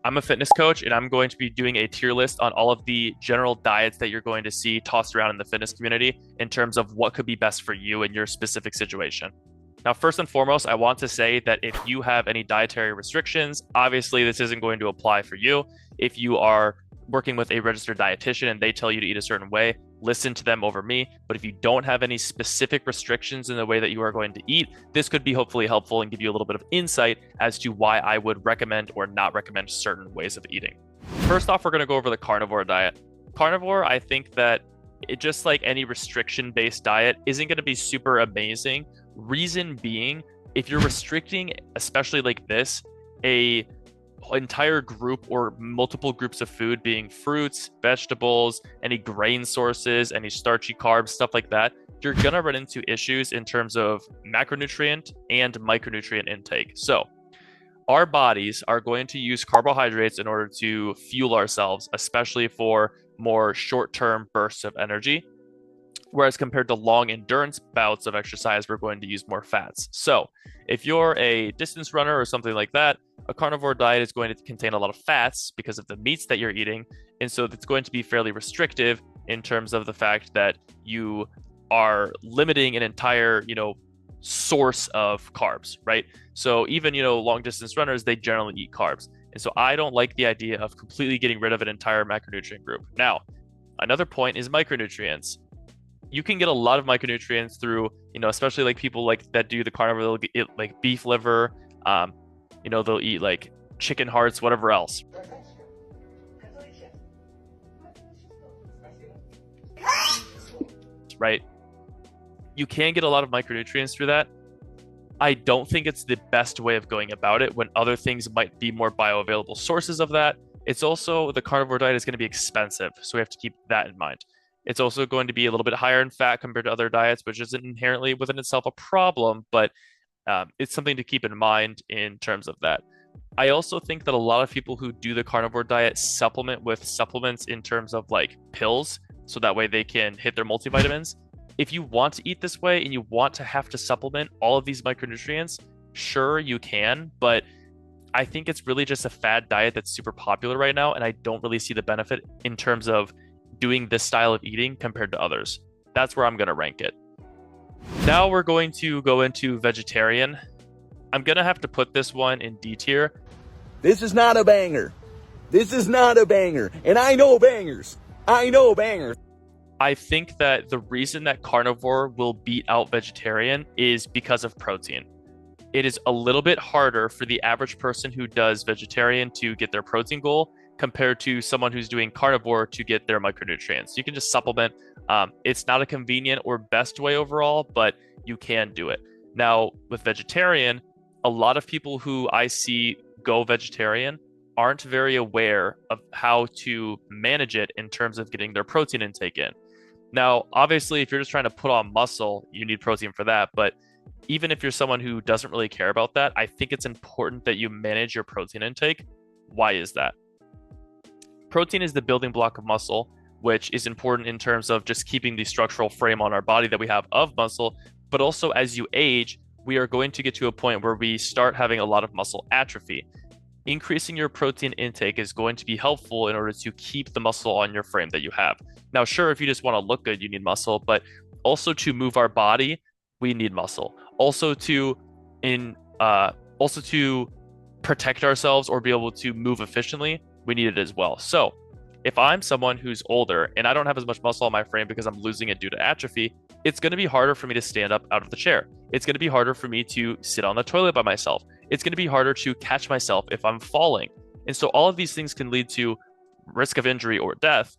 I'm a fitness coach and I'm going to be doing a tier list on all of the general diets that you're going to see tossed around in the fitness community in terms of what could be best for you in your specific situation. Now, first and foremost, I want to say that if you have any dietary restrictions, obviously this isn't going to apply for you. If you are working with a registered dietitian and they tell you to eat a certain way, listen to them over me. But if you don't have any specific restrictions in the way that you are going to eat, this could be hopefully helpful and give you a little bit of insight as to why I would recommend or not recommend certain ways of eating. First off, we're going to go over the carnivore diet. Carnivore, I think that it just like any restriction based diet isn't going to be super amazing. Reason being, if you're restricting, especially like this, a entire group or multiple groups of food being fruits, vegetables, any grain sources, any starchy carbs, stuff like that, you're going to run into issues in terms of macronutrient and micronutrient intake. So our bodies are going to use carbohydrates in order to fuel ourselves, especially for more short-term bursts of energy. Whereas compared to long endurance bouts of exercise, we're going to use more fats. So if you're a distance runner or something like that, a carnivore diet is going to contain a lot of fats because of the meats that you're eating. And so it's going to be fairly restrictive in terms of the fact that you are limiting an entire, source of carbs, right? So even, long distance runners, they generally eat carbs. And so I don't like the idea of completely getting rid of an entire macronutrient group. Now, another point is micronutrients. You can get a lot of micronutrients through, especially like people like that do the carnivore, they'll get like beef liver, they'll eat like chicken hearts, whatever else, right? You can get a lot of micronutrients through that. I don't think it's the best way of going about it when other things might be more bioavailable sources of that. It's also, the carnivore diet is going to be expensive, so we have to keep that in mind. It's also going to be a little bit higher in fat compared to other diets, which isn't inherently within itself a problem, but it's something to keep in mind in terms of that. I also think that a lot of people who do the carnivore diet supplement with supplements in terms of like pills, so that way they can hit their multivitamins. If you want to eat this way and you want to have to supplement all of these micronutrients, sure, you can, but I think it's really just a fad diet that's super popular right now, and I don't really see the benefit in terms of doing this style of eating compared to others. That's where I'm going to rank it. Now we're going to go into vegetarian. I'm going to have to put this one in D tier. This is not a banger. This is not a banger. And I know bangers. I know bangers. I think that the reason that carnivore will beat out vegetarian is because of protein. It is a little bit harder for the average person who does vegetarian to get their protein goal compared to someone who's doing carnivore to get their micronutrients. You can just supplement. It's not a convenient or best way overall, but you can do it. Now, with vegetarian, a lot of people who I see go vegetarian aren't very aware of how to manage it in terms of getting their protein intake in. Now, obviously, if you're just trying to put on muscle, you need protein for that. But even if you're someone who doesn't really care about that, I think it's important that you manage your protein intake. Why is that? Protein is the building block of muscle, which is important in terms of just keeping the structural frame on our body that we have of muscle. But also, as you age, we are going to get to a point where we start having a lot of muscle atrophy. Increasing your protein intake is going to be helpful in order to keep the muscle on your frame that you have. Now, sure, if you just want to look good, you need muscle, but also to move our body, we need muscle. Also to protect ourselves or be able to move efficiently, we need it as well. So if I'm someone who's older and I don't have as much muscle on my frame because I'm losing it due to atrophy, it's going to be harder for me to stand up out of the chair. It's going to be harder for me to sit on the toilet by myself. It's going to be harder to catch myself if I'm falling. And so all of these things can lead to risk of injury or death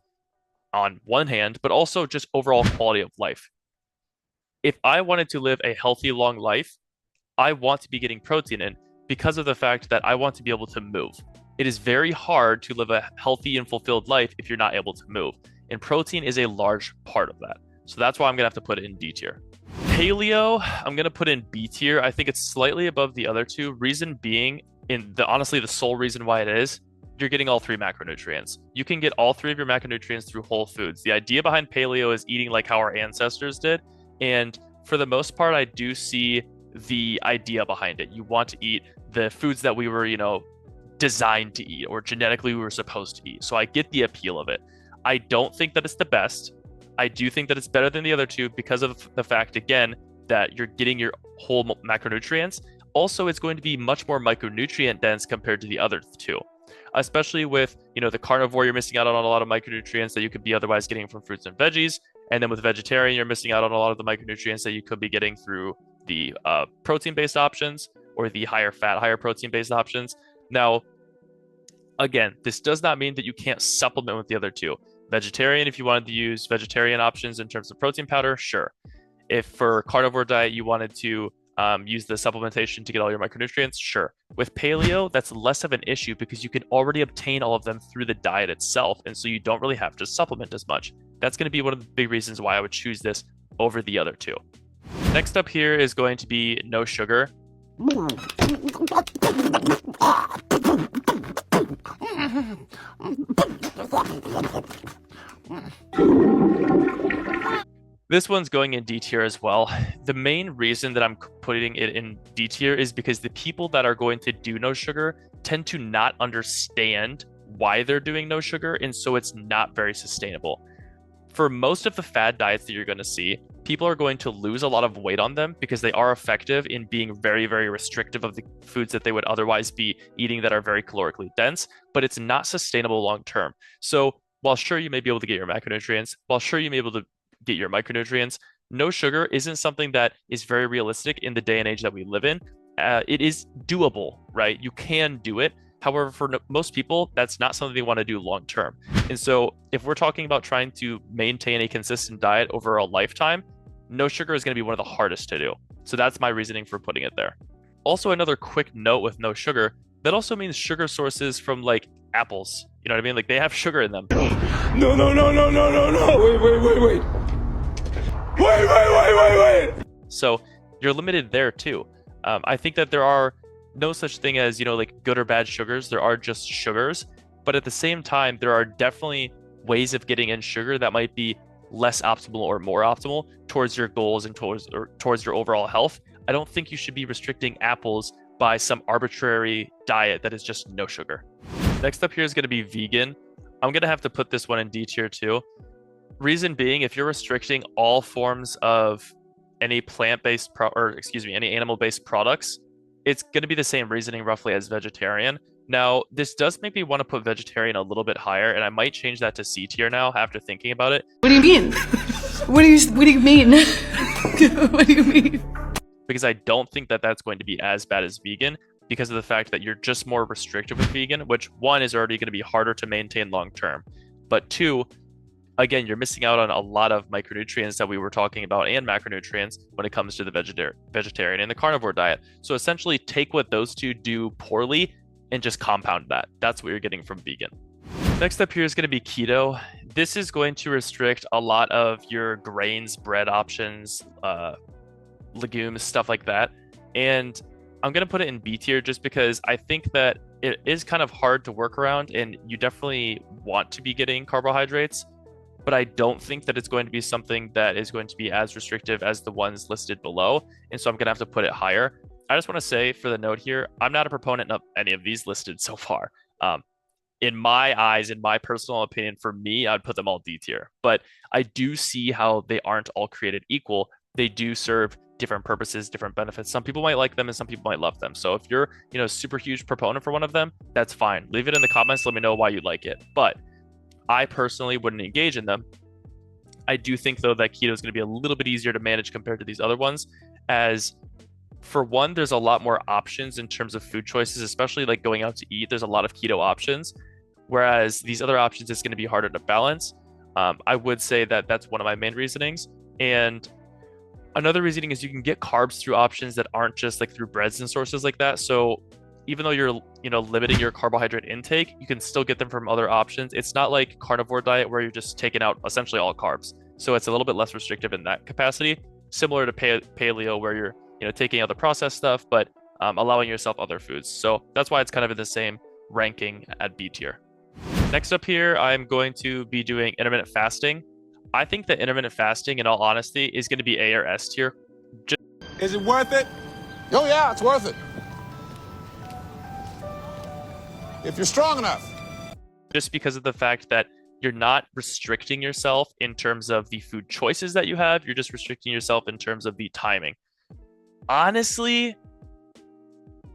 on one hand, but also just overall quality of life. If I wanted to live a healthy, long life, I want to be getting protein in because of the fact that I want to be able to move. It is very hard to live a healthy and fulfilled life if you're not able to move. And protein is a large part of that. So that's why I'm going to have to put it in D tier. Paleo, I'm going to put in B tier. I think it's slightly above the other two. Reason being, honestly, the sole reason why it is, you're getting all three macronutrients. You can get all three of your macronutrients through whole foods. The idea behind paleo is eating like how our ancestors did. And for the most part, I do see the idea behind it. You want to eat the foods that we were, designed to eat or genetically we were supposed to eat. So I get the appeal of it. I don't think that it's the best. I do think that it's better than the other two because of the fact, again, that you're getting your whole macronutrients. Also, it's going to be much more micronutrient dense compared to the other two, especially with, the carnivore, you're missing out on a lot of micronutrients that you could be otherwise getting from fruits and veggies. And then with vegetarian, you're missing out on a lot of the micronutrients that you could be getting through the protein-based options or the higher fat, higher protein-based options. Now, again, this does not mean that you can't supplement with the other two. Vegetarian, if you wanted to use vegetarian options in terms of protein powder, sure. If for carnivore diet you wanted to use the supplementation to get all your micronutrients, sure. With paleo, that's less of an issue because you can already obtain all of them through the diet itself, and so you don't really have to supplement as much. That's going to be one of the big reasons why I would choose this over the other two. Next up here is going to be no sugar. This one's going in D tier as well. The main reason that I'm putting it in D tier is because the people that are going to do no sugar tend to not understand why they're doing no sugar, and so it's not very sustainable. For most of the fad diets that you're going to see, people are going to lose a lot of weight on them because they are effective in being very, very restrictive of the foods that they would otherwise be eating that are very calorically dense, but it's not sustainable long term. So while sure you may be able to get your macronutrients, while sure you may be able to get your micronutrients, no sugar isn't something that is very realistic in the day and age that we live in. It is doable, right? You can do it. However, for most people, that's not something they want to do long term. And so if we're talking about trying to maintain a consistent diet over a lifetime, no sugar is going to be one of the hardest to do. So that's my reasoning for putting it there. Also, another quick note with no sugar, that also means sugar sources from like apples. You know what I mean? Like they have sugar in them. No. Wait. So you're limited there too. I think that there are no such thing as, like good or bad sugars. There are just sugars. But at the same time, there are definitely ways of getting in sugar that might be less optimal or more optimal towards your goals and towards your overall health. I don't think you should be restricting apples by some arbitrary diet that is just no sugar. Next up here is going to be vegan. I'm going to have to put this one in D tier too. Reason being, if you're restricting all forms of any plant-based any animal-based products, it's going to be the same reasoning roughly as vegetarian. Now, this does make me want to put vegetarian a little bit higher, and I might change that to C tier now after thinking about it. What do you mean? What do you mean? What do you mean? Because I don't think that that's going to be as bad as vegan because of the fact that you're just more restrictive with vegan, which one is already going to be harder to maintain long term. But two, again, you're missing out on a lot of micronutrients that we were talking about and macronutrients when it comes to the vegetarian and the carnivore diet. So essentially take what those two do poorly and just compound that. That's what you're getting from vegan. Next up here is going to be keto. This is going to restrict a lot of your grains, bread options, legumes, stuff like that. And I'm going to put it in B tier just because I think that it is kind of hard to work around and you definitely want to be getting carbohydrates, but I don't think that it's going to be something that is going to be as restrictive as the ones listed below. And so I'm going to have to put it higher. I just want to say for the note here, I'm not a proponent of any of these listed so far. In my eyes, in my personal opinion, for me, I'd put them all D tier. But I do see how they aren't all created equal. They do serve different purposes, different benefits. Some people might like them and some people might love them. So if you're, super huge proponent for one of them, that's fine. Leave it in the comments. Let me know why you like it. But I personally wouldn't engage in them. I do think, though, that keto is going to be a little bit easier to manage compared to these other ones, as for one, there's a lot more options in terms of food choices, especially like going out to eat. There's a lot of keto options, whereas these other options is going to be harder to balance. I would say that that's one of my main reasonings. And another reasoning is you can get carbs through options that aren't just like through breads and sources like that. So even though you're, limiting your carbohydrate intake, you can still get them from other options. It's not like carnivore diet where you're just taking out essentially all carbs. So it's a little bit less restrictive in that capacity, similar to paleo where you're, taking out the processed stuff, but allowing yourself other foods. So that's why it's kind of in the same ranking at B tier. Next up here, I'm going to be doing intermittent fasting. I think that intermittent fasting, in all honesty, is going to be A or S tier. Is it worth it? Oh yeah, it's worth it. if you're strong enough. Just because of the fact that you're not restricting yourself in terms of the food choices that you have, you're just restricting yourself in terms of the timing. Honestly,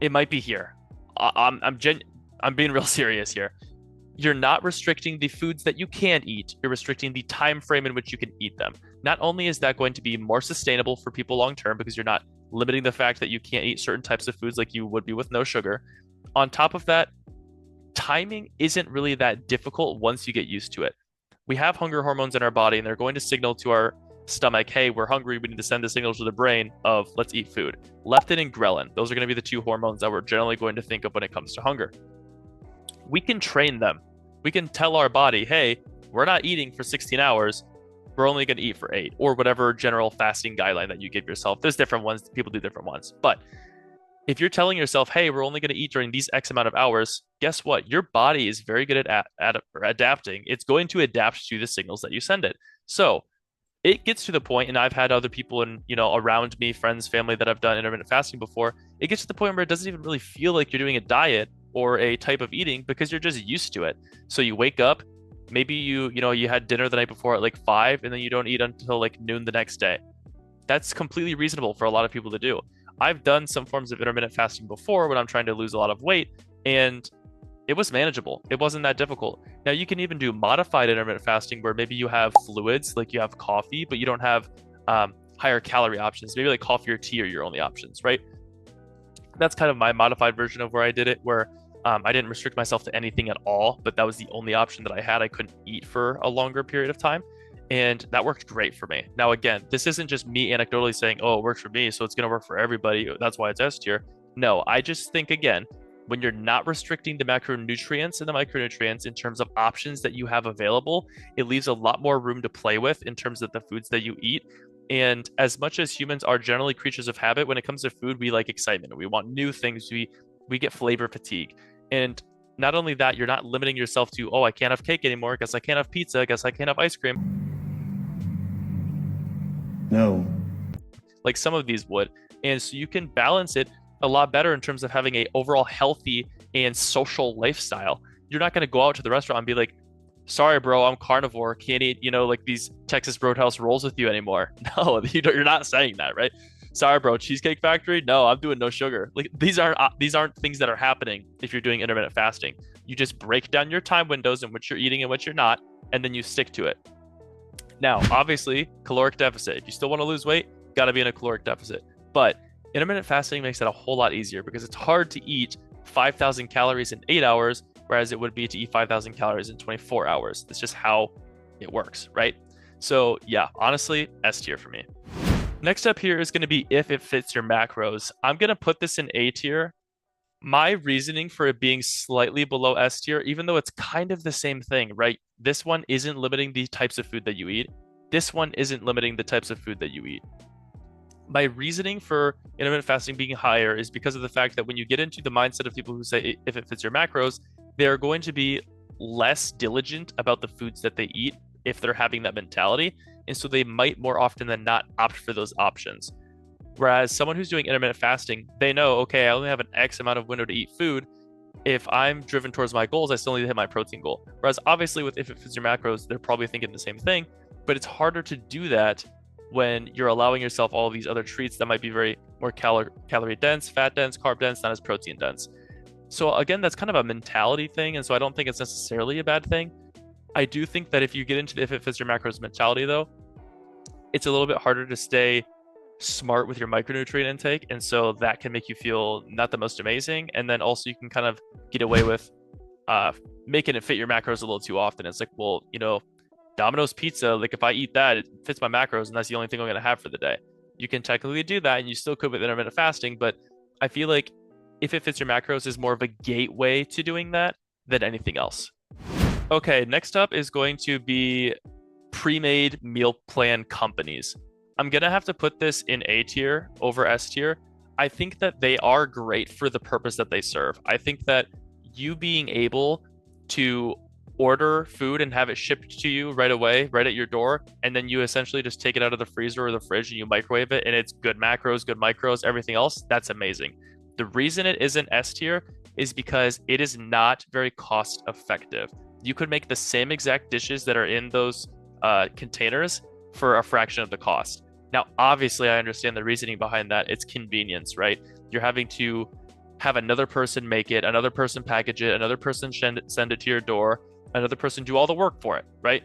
it might be here. I'm being real serious here. You're not restricting the foods that you can eat. You're restricting the time frame in which you can eat them. Not only is that going to be more sustainable for people long term because you're not limiting the fact that you can't eat certain types of foods like you would be with no sugar. On top of that, timing isn't really that difficult once you get used to it. We have hunger hormones in our body and they're going to signal to our stomach, hey, we're hungry, we need to send the signal to the brain of let's eat food. Leptin and ghrelin, those are going to be the two hormones that we're generally going to think of when it comes to hunger. We can train them. We can tell our body, hey, we're not eating for 16 hours, we're only going to eat for 8, or whatever general fasting guideline that you give yourself. There's different ones, people do different ones. But if you're telling yourself, hey, we're only going to eat during these X amount of hours, guess what? Your body is very good at adapting. It's going to adapt to the signals that you send it. So it gets to the point, and I've had other people around me, friends, family that have done intermittent fasting before. It gets to the point where it doesn't even really feel like you're doing a diet or a type of eating because you're just used to it. So you wake up, maybe you had dinner the night before at like 5, and then you don't eat until like noon the next day. That's completely reasonable for a lot of people to do. I've done some forms of intermittent fasting before when I'm trying to lose a lot of weight, and it was manageable. It wasn't that difficult. Now you can even do modified intermittent fasting where maybe you have fluids, like you have coffee, but you don't have higher calorie options. Maybe like coffee or tea are your only options, right? That's kind of my modified version of where I did it, where I didn't restrict myself to anything at all, but that was the only option that I had. I couldn't eat for a longer period of time. And that worked great for me. Now, again, this isn't just me anecdotally saying, oh, it works for me, so it's going to work for everybody. That's why it's S tier. No, I just think, again, when you're not restricting the macronutrients and the micronutrients in terms of options that you have available, it leaves a lot more room to play with in terms of the foods that you eat. And as much as humans are generally creatures of habit, when it comes to food, we like excitement. We want new things. We get flavor fatigue. And not only that, you're not limiting yourself to, oh, I can't have cake anymore. I guess I can't have pizza. I guess I can't have ice cream. No. Like some of these would. And so you can balance it a lot better in terms of having a overall healthy and social lifestyle. You're not going to go out to the restaurant and be like, sorry, bro, I'm carnivore. Can't eat, like these Texas Roadhouse rolls with you anymore. No, you're not saying that, right? Sorry, bro, Cheesecake Factory? No, I'm doing no sugar. Like these aren't things that are happening if you're doing intermittent fasting. You just break down your time windows in which you're eating and which you're not, and then you stick to it. Now, obviously, caloric deficit. If you still want to lose weight, got to be in a caloric deficit. But intermittent fasting makes it a whole lot easier because it's hard to eat 5,000 calories in 8 hours, whereas it would be to eat 5,000 calories in 24 hours. That's just how it works, right? So yeah, honestly, S tier for me. Next up here is going to be if it fits your macros. I'm going to put this in A tier. My reasoning for it being slightly below S tier, even though it's kind of the same thing, right? This one isn't limiting the types of food that you eat. This one isn't limiting the types of food that you eat. My reasoning for intermittent fasting being higher is because of the fact that when you get into the mindset of people who say if it fits your macros, they're going to be less diligent about the foods that they eat if they're having that mentality. And so they might more often than not opt for those options. Whereas someone who's doing intermittent fasting, they know, okay, I only have an X amount of window to eat food. If I'm driven towards my goals, I still need to hit my protein goal. Whereas obviously with if it fits your macros, they're probably thinking the same thing, but it's harder to do that when you're allowing yourself all of these other treats that might be very more calorie dense, fat dense, carb dense, not as protein dense. So again, that's kind of a mentality thing. And so I don't think it's necessarily a bad thing. I do think that if you get into the if it fits your macros mentality though, it's a little bit harder to stay smart with your micronutrient intake, and so that can make you feel not the most amazing. And then also you can kind of get away with making it fit your macros a little too often. It's like, well, Domino's pizza, like if I eat that, it fits my macros and that's the only thing I'm going to have for the day. You can technically do that and you still could with intermittent fasting, but I feel like if it fits your macros is more of a gateway to doing that than anything else. Okay, next up is going to be pre-made meal plan companies. I'm going to have to put this in A tier over S tier. I think that they are great for the purpose that they serve. I think that you being able to order food and have it shipped to you right away, right at your door, and then you essentially just take it out of the freezer or the fridge and you microwave it and it's good macros, good micros, everything else, that's amazing. The reason it isn't S tier is because it is not very cost effective. You could make the same exact dishes that are in those containers for a fraction of the cost. Now, obviously, I understand the reasoning behind that. It's convenience, right? You're having to have another person make it, another person package it, another person send it to your door, another person do all the work for it, right?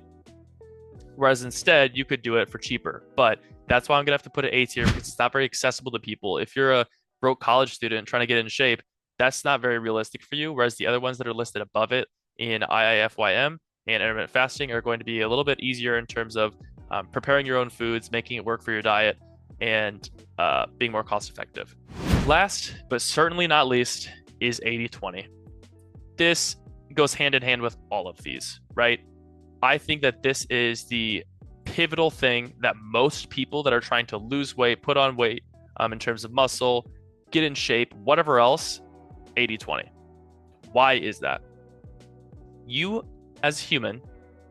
Whereas instead, you could do it for cheaper. But that's why I'm gonna have to put it A tier, because it's not very accessible to people. If you're a broke college student trying to get in shape, that's not very realistic for you. Whereas the other ones that are listed above it in IIFYM and intermittent fasting are going to be a little bit easier in terms of preparing your own foods, making it work for your diet, and being more cost effective. Last, but certainly not least, is 80-20. This goes hand in hand with all of these, right? I think that this is the pivotal thing that most people that are trying to lose weight, put on weight in terms of muscle, get in shape, whatever else, 80-20. Why is that? You, as a human,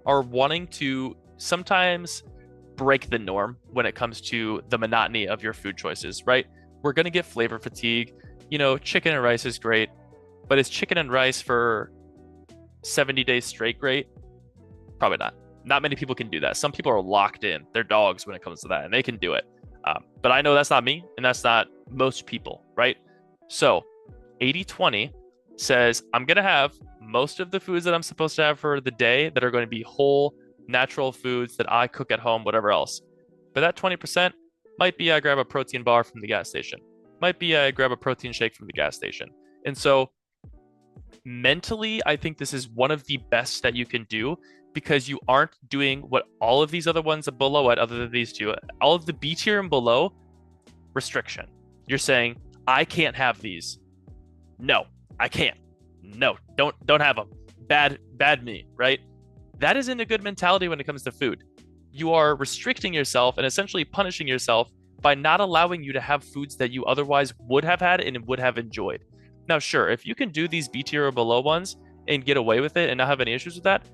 are wanting to sometimes break the norm when it comes to the monotony of your food choices, right? We're going to get flavor fatigue. You know, chicken and rice is great, but is chicken and rice for 70 days straight great? Probably not. Not many people can do that. Some people are locked in. They're dogs when it comes to that, and they can do it. But I know that's not me, and that's not most people, right? So 80-20 says I'm going to have most of the foods that I'm supposed to have for the day that are going to be whole, natural foods that I cook at home, whatever else. But that 20% might be I grab a protein bar from the gas station. Might be I grab a protein shake from the gas station. And so mentally, I think this is one of the best that you can do, because you aren't doing what all of these other ones below it, other than these two, all of the B tier and below, restriction. You're saying, I can't have these. No, I can't. No, don't have them. Bad me, right? That isn't a good mentality when it comes to food. You are restricting yourself and essentially punishing yourself by not allowing you to have foods that you otherwise would have had and would have enjoyed. Now, sure, if you can do these B tier or below ones and get away with it and not have any issues with that,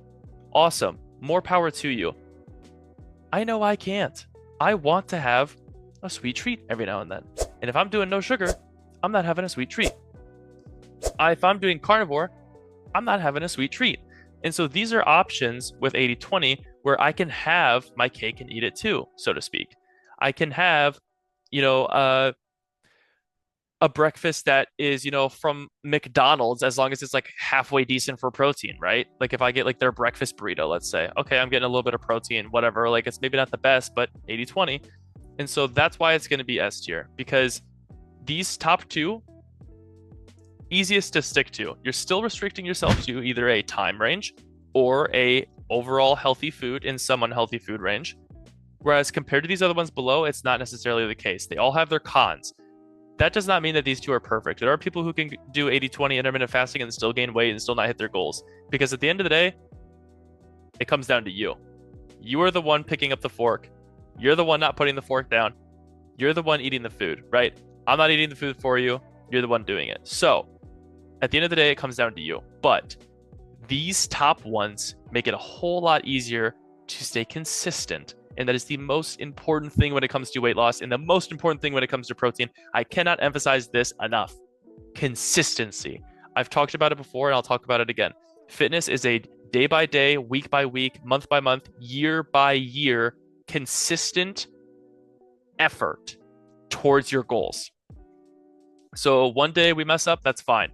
awesome. More power to you. I know I can't. I want to have a sweet treat every now and then. And if I'm doing no sugar, I'm not having a sweet treat. If I'm doing carnivore, I'm not having a sweet treat. And so these are options with 80-20 where I can have my cake and eat it too, so to speak. I can have, a breakfast that is, from McDonald's, as long as it's like halfway decent for protein, right? Like if I get like their breakfast burrito, let's say, okay, I'm getting a little bit of protein, whatever. Like it's maybe not the best, but 80-20. And so that's why it's going to be S tier, because these top two, easiest to stick to. You're still restricting yourself to either a time range or a overall healthy food in some unhealthy food range. Whereas compared to these other ones below, it's not necessarily the case. They all have their cons. That does not mean that these two are perfect. There are people who can do 80-20 intermittent fasting and still gain weight and still not hit their goals. Because at the end of the day, it comes down to you. You are the one picking up the fork. You're the one not putting the fork down. You're the one eating the food, right? I'm not eating the food for you. You're the one doing it. So at the end of the day, it comes down to you. But these top ones make it a whole lot easier to stay consistent. And that is the most important thing when it comes to weight loss, and the most important thing when it comes to protein. I cannot emphasize this enough. Consistency. I've talked about it before, and I'll talk about it again. Fitness is a day by day, week by week, month by month, year by year, consistent effort towards your goals. So one day we mess up, that's fine.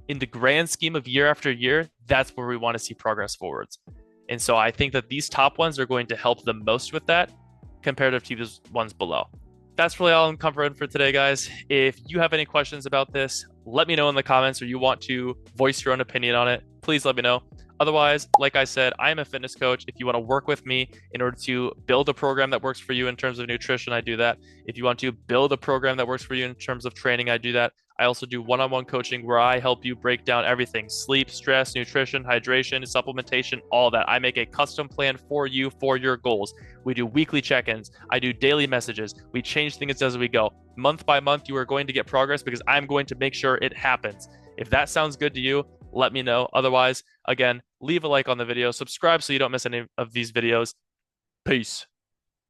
In the grand scheme of year after year, that's where we want to see progress forwards. And so I think that these top ones are going to help the most with that comparative to these ones below. That's really all I'm covering for today, guys. If you have any questions about this, let me know in the comments, or you want to voice your own opinion on it, please let me know. Otherwise, like I said, I am a fitness coach. If you want to work with me in order to build a program that works for you in terms of nutrition, I do that. If you want to build a program that works for you in terms of training, I do that. I also do one-on-one coaching where I help you break down everything: sleep, stress, nutrition, hydration, supplementation, all that. I make a custom plan for you for your goals. We do weekly check-ins. I do daily messages. We change things as we go. Month by month, you are going to get progress because I'm going to make sure it happens. If that sounds good to you, let me know. Otherwise, again, leave a like on the video, subscribe so you don't miss any of these videos. Peace.